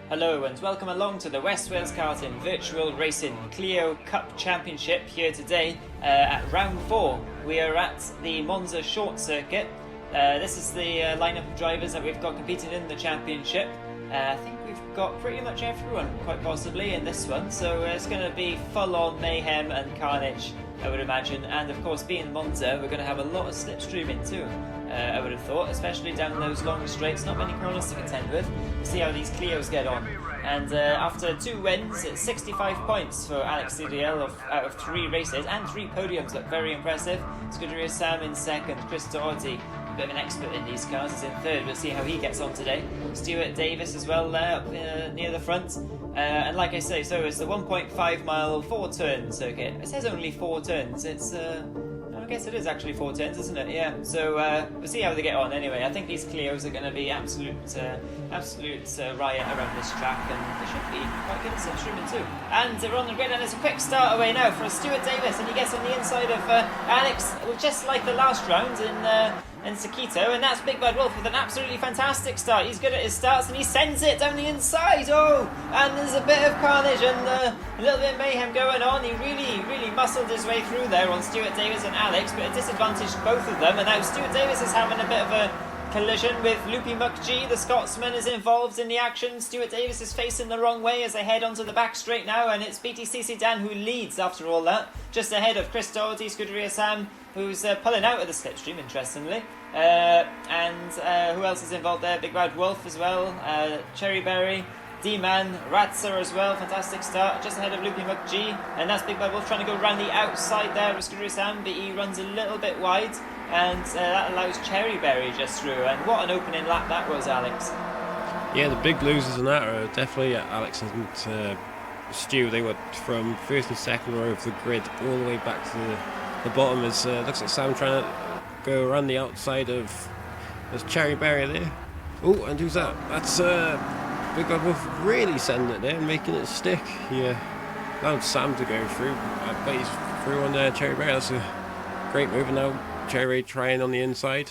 Hello and welcome along to the West Wales Karting Virtual Racing Clio Cup Championship here today at round 4. We are at the Monza short circuit. This is the lineup of drivers that we've got competing in the championship. I think we've got pretty much everyone, quite possibly, in this one, so it's going to be full-on mayhem and carnage, I would imagine. And of course, being Monza, we're going to have a lot of slipstreaming too, I would have thought, especially down those long straights. Not many corners to contend with. We'll see how these Clios get on. And after 2 wins, it's 65 points for Alex CDL out of 3 races, and 3 podiums. Look very impressive. Scuderia Sam in 2nd, Chris Doherty, a bit of an expert in these cars, is in 3rd. We'll see how he gets on today. Stuart Davis as well there up near the front. And like I say, so it's the 1.5 mile 4 turn circuit. It says only 4 turns. It's I guess it is actually 4 turns, isn't it? Yeah. So we'll see how they get on. Anyway, I think these Clios are going to be absolute riot around this track, and they should be quite good at slipstreaming too. And we're on the grid, and it's a quick start away now for Stuart Davis, and he gets on the inside of Alex, just like the last round in Sakito, and that's Big Bad Wolf with an absolutely fantastic start. He's good at his starts, and he sends it down the inside. Oh, and there's a bit of carnage and a little bit of mayhem going on. He really muscled his way through there on Stuart Davis and Alex, but it disadvantaged both of them, and now Stuart Davis is having a bit of a collision with Loopy McG. The Scotsman is involved in the action. Stuart Davis is facing the wrong way as they head onto the back straight now, and it's BTCC Dan who leads after all that, just ahead of Chris Doherty, Scuderia Sam, who's pulling out of the slipstream, interestingly. And who else is involved there? Big Bad Wolf as well, Cherryberry, D-Man, Ratzer as well, fantastic start, just ahead of Loopy McG, and that's Big Bad Wolf trying to go around the outside there with Scuderia Sam, but he runs a little bit wide, and that allows Cherryberry just through, and what an opening lap that was, Alex. Yeah, the big losers in that are definitely Alex and Stu. They were from 1st and 2nd row of the grid all the way back to the bottom. As looks like Sam trying to go around the outside of Cherryberry there. Oh, and who's that? That's Big Bad Wolf really sending it there and making it stick. He allowed Sam to go through, but he's through on Cherryberry. That's a great move. And now Cherry trying on the inside.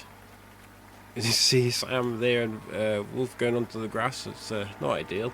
As you see Sam there and Wolf going onto the grass, it's not ideal.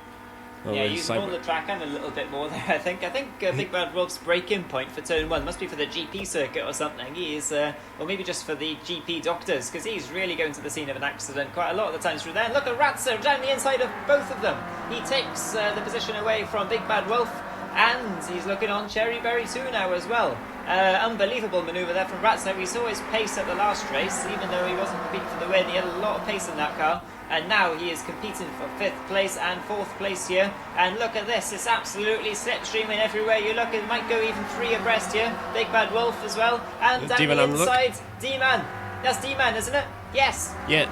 Yeah, using all the track and a little bit more there, I think. Big Bad Wolf's break-in point for turn 1 must be for the GP circuit or something. He is, or maybe just for the GP doctors, because he's really going to the scene of an accident quite a lot of the times through there. And look at Ratzer down the inside of both of them. He takes the position away from Big Bad Wolf, and he's looking on Cherryberry too now as well. Unbelievable manoeuvre there from Ratzer. We saw his pace at the last race, even though he wasn't competing for the win. He had a lot of pace in that car. And now he is competing for 5th place and 4th place here. And look at this, it's absolutely slipstreaming everywhere you look. It might go even 3 abreast here. Big Bad Wolf as well. And down the inside, D-Man. That's D-Man, isn't it? Yes. Yeah.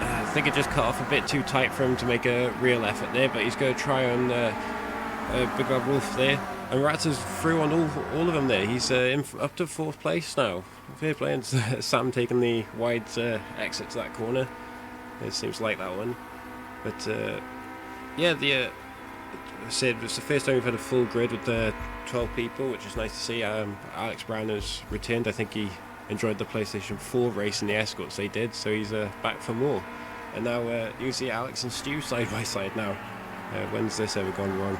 I think it just cut off a bit too tight for him to make a real effort there, but he's going to try on Big Bad Wolf there. And Ratzer's through on all of them there. He's up to 4th place now. Fair play, and Sam taking the wide exit to that corner. It seems like that one, but yeah, I said it's the first time we've had a full grid with 12 people, which is nice to see. Alex Brown has returned. I think he enjoyed the PlayStation 4 race and the escorts they did, so he's back for more. And now you see Alex and Stu side by side now. When's this ever gone wrong?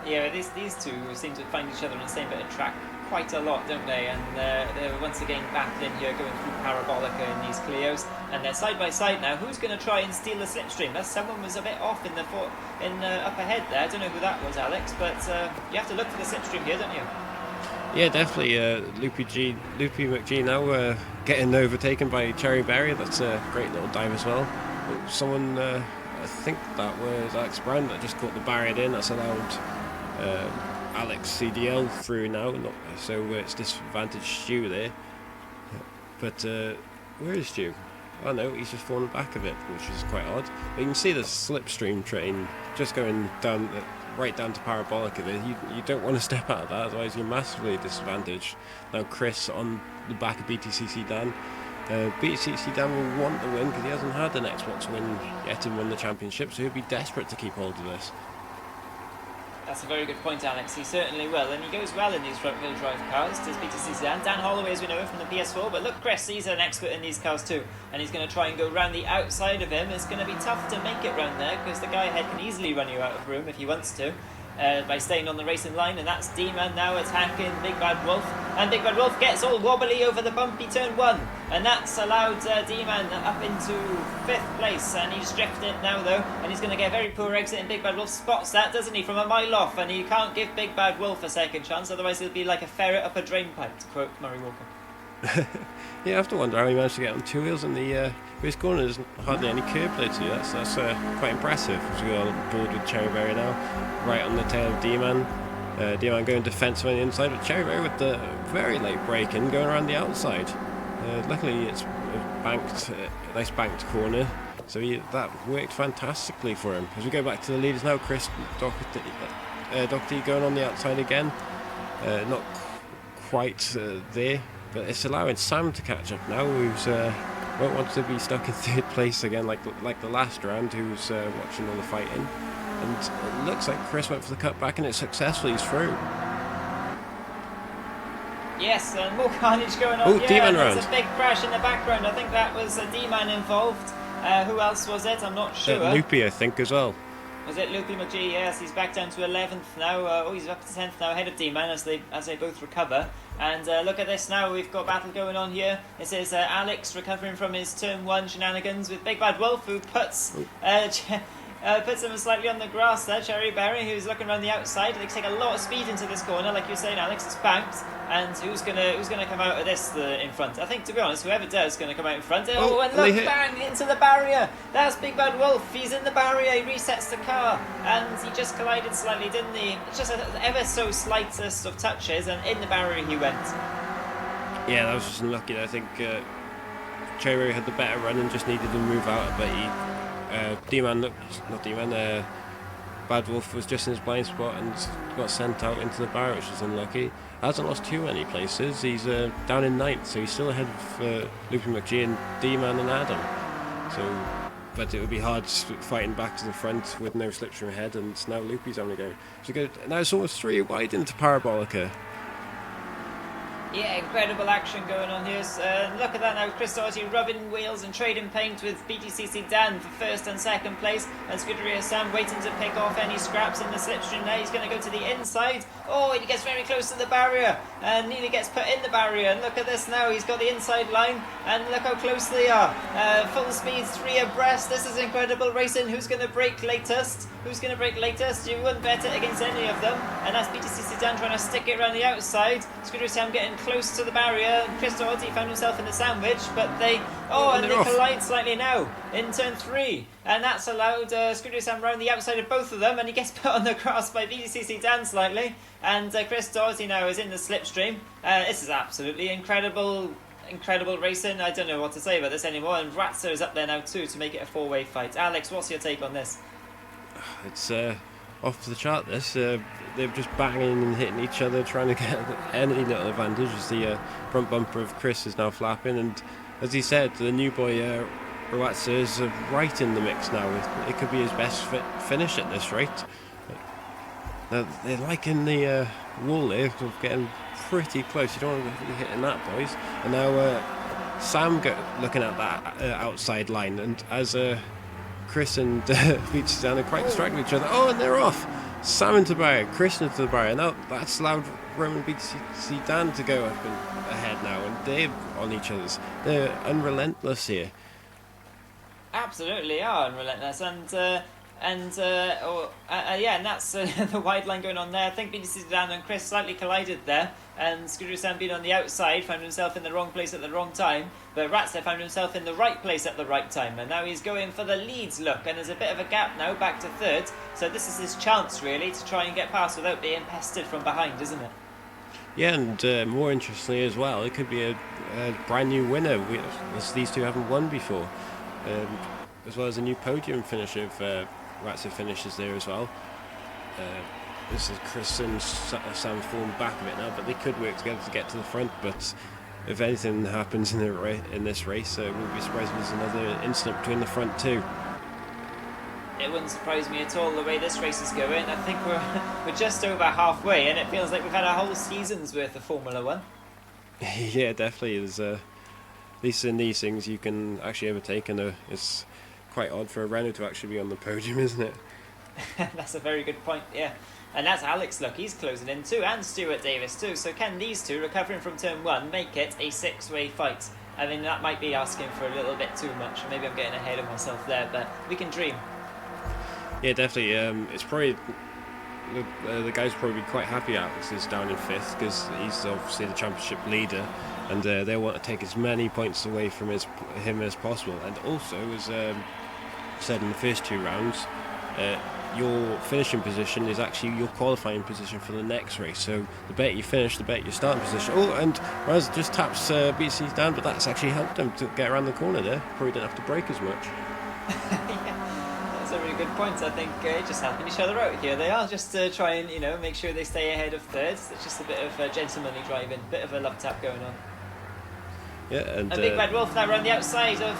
Yeah, these two seem to find each other on the same bit of track quite a lot, don't they? And they're once again battling here, going through Parabolica in these Clios, and they're side by side now. Who's going to try and steal the slipstream? Someone was a bit off in the up ahead there. I don't know who that was, Alex, but you have to look for the slipstream here, don't you? Yeah, definitely. Loopy McG now getting overtaken by Cherryberry. That's a great little dive as well. But someone, I think that was Alex Brown that just caught the barrier in. That's allowed Alex CDL through now, so it's disadvantaged Stu there. But where is Stu? Oh no, he's just fallen back a bit, which is quite odd. But you can see the slipstream train just going down, right down to Parabolica there. You don't want to step out of that, otherwise you're massively disadvantaged. Now Chris on the back of BTCC Dan. BTCC Dan will want the win because he hasn't had an Xbox win yet and won the championship, so he'll be desperate to keep hold of this. That's a very good point, Alex. He certainly will, and he goes well in these front-wheel drive cars. Does BTC Sedan. Dan Holloway, as we know from the PS4, but look, Chris, he's an expert in these cars too, and he's going to try and go round the outside of him. It's going to be tough to make it round there because the guy ahead can easily run you out of room if he wants to. By staying on the racing line, and that's D-Man now attacking Big Bad Wolf, and Big Bad Wolf gets all wobbly over the bumpy turn 1, and that's allowed D-Man up into 5th place, and he's drifted now though, and he's going to get a very poor exit, and Big Bad Wolf spots that, doesn't he, from a mile off, and you can't give Big Bad Wolf a second chance, otherwise it'll be like a ferret up a drain pipe, to quote Murray Walker. Yeah, I have to wonder how he managed to get on 2 wheels in the race corner. There's hardly any curb there too. That's quite impressive. As we go on board with Cherryberry now, right on the tail of D-Man. D-Man going defensive on the inside, but Cherryberry with the very late braking going around the outside. Luckily it's a banked, nice banked corner, so that worked fantastically for him. As we go back to the leaders now, Chris Doherty going on the outside again. Not quite there. But it's allowing Sam to catch up now, who's won't want to be stuck in 3rd place again like the last round, who's watching all the fighting. And it looks like Chris went for the cutback and it's successful, he's through. Yes, and more carnage going on. Oh, D-Man round. There's a big crash in the background. I think that was a D-Man involved. Who else was it? I'm not sure. Loopy, I think, as well. Was it Loopy McGee? Yes, he's back down to 11th now. He's up to 10th now, ahead of D-Man as they both recover. And look at this now, we've got battle going on here. This is Alex recovering from his turn 1 shenanigans with Big Bad Wolf, who puts him slightly on the grass there. Cherryberry, who's looking around the outside. They take a lot of speed into this corner, like you're saying, Alex. It's banked, and who's gonna come out of this in front? I think, to be honest, whoever does is gonna come out in front. Oh, and look, bang into the barrier. That's Big Bad Wolf. He's in the barrier. He resets the car, and he just collided slightly, didn't he? It's just ever so slightest of touches, and in the barrier he went. Yeah, that was just unlucky. I think Cherry had the better run and just needed to move out, but Bad Wolf was just in his blind spot and got sent out into the barrier, which is unlucky. Hasn't lost too many places. He's down in 9th, so he's still ahead of Loopy McGee and D-Man and Adam. But it would be hard fighting back to the front with no slipstream ahead, and now Loopy's only going. Now it's almost 3 wide into Parabolica. Yeah, incredible action going on here. Look at that now, Chris Doherty rubbing wheels and trading paint with BTC Sedan for 1st and 2nd place, and Scuderia Sam waiting to pick off any scraps in the slipstream there. He's going to go to the inside. Oh, he gets very close to the barrier and nearly gets put in the barrier. And look at this now, he's got the inside line, and look how close they are. Full speed, 3 abreast. This is incredible racing. Who's going to break latest? Who's going to break latest? You wouldn't bet it against any of them. And that's BTC Sedan trying to stick it around the outside. Scuderia Sam getting close to the barrier. Chris Doherty found himself in the sandwich, but they collide slightly now in turn 3, and that's allowed Scuderia Sam round the outside of both of them, and he gets put on the grass by BTC Sedan slightly, and Chris Doherty now is in the slipstream. This is absolutely incredible racing. I don't know what to say about this anymore, and Ratzer is up there now too to make it a 4-way fight. Alex, what's your take on this? It's off the chart, this. They're just banging and hitting each other, trying to get any little advantage, as the front bumper of Chris is now flapping. And as he said, the new boy Rawatsa is right in the mix now. It could be his best finish at this rate. They're like in the wall there, getting pretty close. You don't want to be hitting that, boys. And now Sam looking at that outside line, and as Chris and Beach Sedan are quite distracted with each other. Oh, and they're off. Sam into the barrier, Chris into the barrier. Now that's allowed Roman Beach Sedan to go up and ahead now, and they're on each other's. They're unrelentless here. Absolutely are unrelentless, and that's the wide line going on there. I think BTC Sedan and Chris slightly collided there, and Scuderia Sam being on the outside found himself in the wrong place at the wrong time, but Ratzer found himself in the right place at the right time, and now he's going for the leads look, and there's a bit of a gap now back to 3rd, so this is his chance really to try and get past without being pestered from behind, isn't it? Yeah, and more interestingly as well, it could be a brand new winner, as these two haven't won before, as well as a new podium finisher if Ratzer finishes there as well. This is Chris and Sam falling back a bit now, but they could work together to get to the front. But if anything happens in this race, we'll be surprised if there's another incident between the front two. It wouldn't surprise me at all the way this race is going. I think we're just over halfway, and it feels like we've had a whole season's worth of Formula One. Yeah, definitely. There's at least in these things you can actually overtake, and it's quite odd for a Renault to actually be on the podium, isn't it? That's a very good point, yeah. And that's Alex, look, he's closing in too, and Stuart Davis too. So can these two, recovering from turn 1, make it a 6-way fight? I mean, that might be asking for a little bit too much. Maybe I'm getting ahead of myself there, but we can dream. Yeah, definitely. It's probably the guy's probably quite happy Alex is down in 5th, because he's obviously the championship leader, and they want to take as many points away from him as possible. And also, as said in the first 2 rounds, your finishing position is actually your qualifying position for the next race. So the better you finish, the better your starting position. Oh, and Raz just taps BC down, but that's actually helped him to get around the corner there. Probably didn't have to brake as much. Yeah, that's a really good point. I think just helping each other out here. They are just to try and make sure they stay ahead of thirds. It's just a bit of gentlemanly driving, bit of a love tap going on. Yeah, and Big Bad Wolf now around the outside of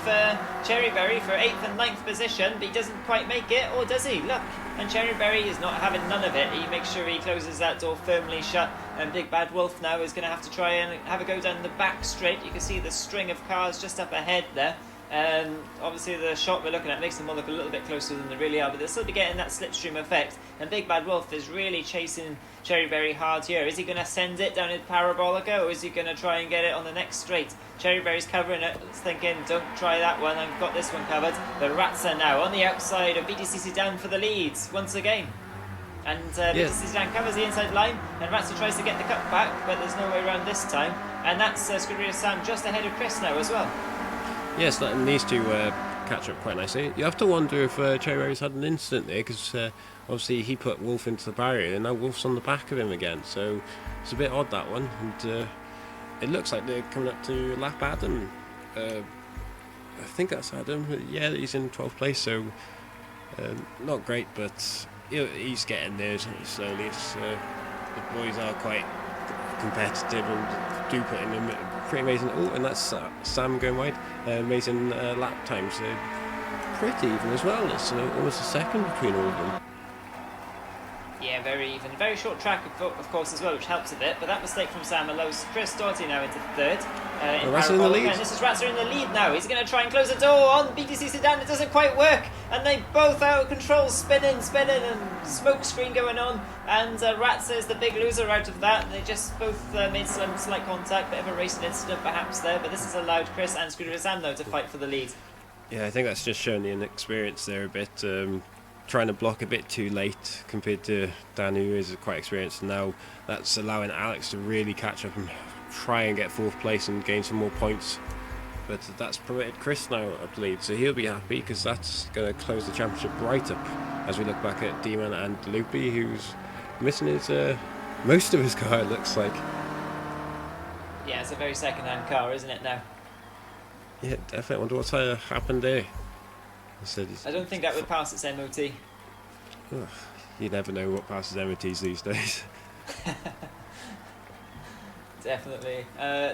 Cherryberry for 8th and 9th position, but he doesn't quite make it, or does he? Look, and Cherryberry is not having none of it. He makes sure he closes that door firmly shut, and Big Bad Wolf now is going to have to try and have a go down the back straight. You can see the string of cars just up ahead there. Obviously the shot we're looking at makes them all look a little bit closer than they really are, but they'll still be getting that slipstream effect, and Big Bad Wolf is really chasing Cherryberry hard here. Is he going to send it down in Parabolica, or is he going to try and get it on the next straight? Cherryberry's covering it, thinking, don't try that one, I've got this one covered. But Ratzer now on the outside of BDCC down for the leads once again. And BDCC Sedan covers the inside line, and Ratzer tries to get the cut back, but there's no way around this time. And that's Scuderia Sam just ahead of Chris now as well. Yes, letting these two catch up quite nicely. You have to wonder if Cherryberry's had an incident there, because obviously he put Wolf into the barrier, and now Wolf's on the back of him again. So it's a bit odd, that one. And it looks like they're coming up to lap Adam. I think that's Adam. Yeah, he's in 12th place, so not great, but he's getting there slowly. The boys are quite competitive and do put in them pretty amazing. Oh, and that's Sam going wide. Amazing lap times. Pretty even as well. It's almost a second between all of them. Yeah, very even. Very short track, of course, as well, which helps a bit. But that mistake from Sam allows Chris Doherty now into 3rd. Ratzer in the lead. And this is Ratzer in the lead now. He's going to try and close the door on BTC Sedan. It doesn't quite work. And they both out of control, spinning, and smoke screen going on. And Ratzer is the big loser out of that. And they just both made some slight contact. Bit of a racing incident perhaps there. But this has allowed Chris and Scuderia Sam, though, to fight for the lead. Yeah, I think that's just showing the inexperience there a bit. Trying to block a bit too late compared to Dan, who is quite experienced. Now that's allowing Alex to really catch up and try and get 4th place and gain some more points. But that's permitted Chris now, I believe, so he'll be happy, because that's going to close the championship right up as we look back at D-Man and Loopy, who's missing his most of his car, it looks like. Yeah, it's a very second-hand car, isn't it now? Yeah, definitely. I wonder what's happened there. I don't think that would pass its MOT. Oh, you never know what passes MOTs these days. Definitely.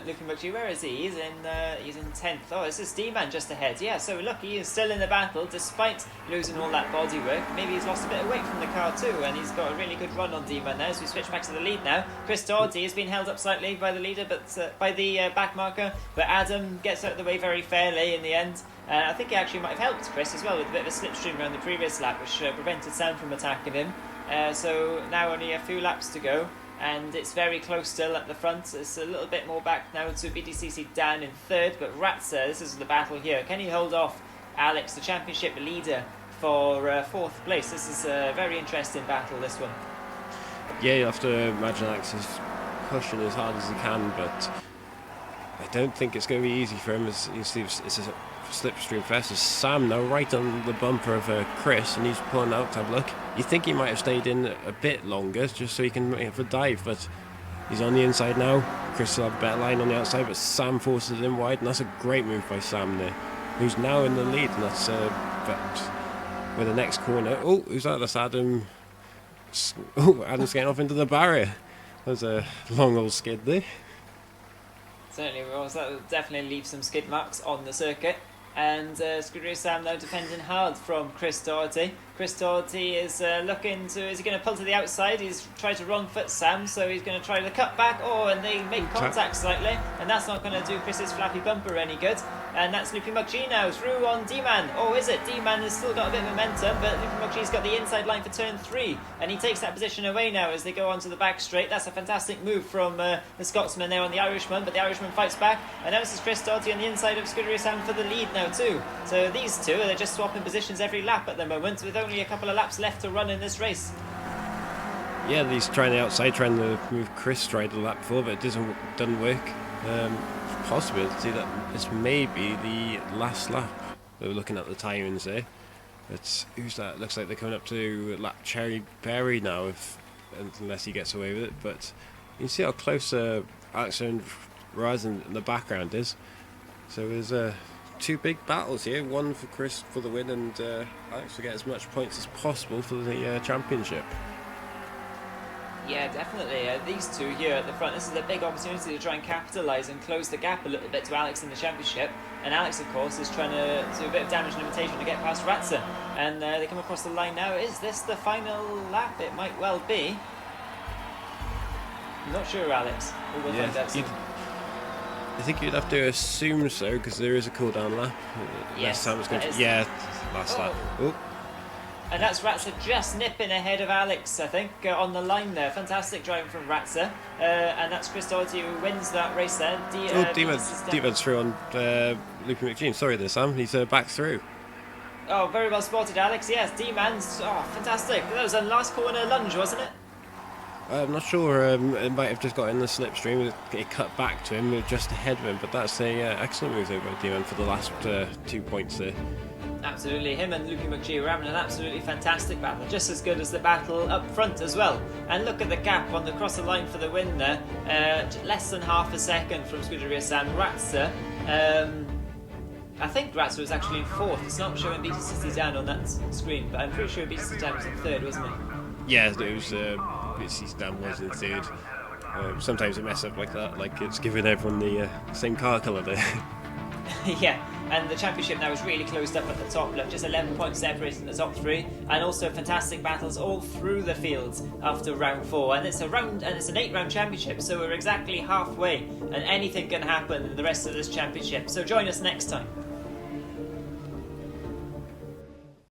Looking back to you, where is he? He's in 10th. Oh, this is D-Man just ahead. Yeah, so look, he is still in the battle despite losing all that bodywork. Maybe he's lost a bit of weight from the car too, and he's got a really good run on D-Man now. So we switch back to the lead now. Chris Doherty has been held up slightly by the leader, but by the back marker. But Adam gets out of the way very fairly in the end. I think he actually might have helped Chris as well with a bit of a slipstream around the previous lap, which prevented Sam from attacking him. So now only a few laps to go. And it's very close still at the front. It's a little bit more back now to BDCC Dan in 3rd, but Ratzer, this is the battle here. Can he hold off Alex, the championship leader, for 4th place? This is a very interesting battle, this one. Yeah, you have to imagine Alex is pushing as hard as he can, but I don't think it's going to be easy for him. As you see, it's a slipstream fest. It's Sam now right on the bumper of Chris, and he's pulling out to have a look. You think he might have stayed in a bit longer just so he can have a dive, but he's on the inside now. Chris will have a better line on the outside, but Sam forces him wide, and that's a great move by Sam there, who's now in the lead. And that's with the next corner. Oh, who's that? That's Adam. Oh, Adam's getting off into the barrier. There's a long old skid there. Certainly was. That will definitely leave some skid marks on the circuit. And Scuderia Sam now defending hard from Chris Doherty. Chris Doherty is looking to, is he going to pull to the outside? He's tried to wrong foot Sam, so he's going to try to cut back. Oh, and they make contact slightly, and that's not going to do Chris's flappy bumper any good. And that's Loopy McGee now through on D-Man. Oh, is it? D-Man has still got a bit of momentum, but Loopy McGee's got the inside line for turn 3, and he takes that position away now as they go onto the back straight. That's a fantastic move from the Scotsman there on the Irishman, but the Irishman fights back, and now this is Chris Doherty on the inside of Scuderia Sam for the lead now too. So these two, they're just swapping positions every lap at the moment, with only a couple of laps left to run in this race. Yeah, he's trying the outside, trying to move Chris straight the lap before, but it doesn't work. Possibility that this may be the last lap. We're looking at the timings there. But who's that? Looks like they're coming up to lap Cherry Berry now, unless he gets away with it. But you can see how close Alex and Raz in the background is. So there's two big battles here. One for Chris for the win, and Alex to get as much points as possible for the championship. Yeah, definitely. These two here at the front, this is a big opportunity to try and capitalise and close the gap a little bit to Alex in the championship. And Alex, of course, is trying to do a bit of damage and limitation to get past Ratzer. And they come across the line now. Is this the final lap? It might well be. I'm not sure, Alex. We will find out soon. I think you'd have to assume so, because there is a cooldown lap. Yes, last lap. Oh. And that's Ratzer just nipping ahead of Alex, I think, on the line there. Fantastic driving from Ratzer. And that's Chris Doherty who wins that race there. D-Man's through on Loopy McGee. Sorry there, Sam. He's back through. Oh, very well spotted, Alex. Yes, D-Man's. Oh, fantastic. That was a last corner lunge, wasn't it? I'm not sure. It might have just got in the slipstream. It cut back to him, just ahead of him. But that's a excellent move there by D-Man for the last 2 points there. Absolutely, him and Loopy McGee were having an absolutely fantastic battle, just as good as the battle up front as well. And look at the gap on the cross the line for the win there, less than half a second from Scuderia Sam. Ratzer, I think Ratzer was actually in 4th. It's not showing BTCC down on that screen, but I'm pretty sure BTCC down was in 3rd, wasn't it? Yeah, it was BTCC down was in 3rd. Sometimes it messes up like that, like it's giving everyone the same car colour there. Yeah, and the championship now is really closed up at the top. Look, just 11 points separated in the top 3, and also fantastic battles all through the fields after round 4. And it's an 8-round championship, so we're exactly halfway, and anything can happen in the rest of this championship. So join us next time.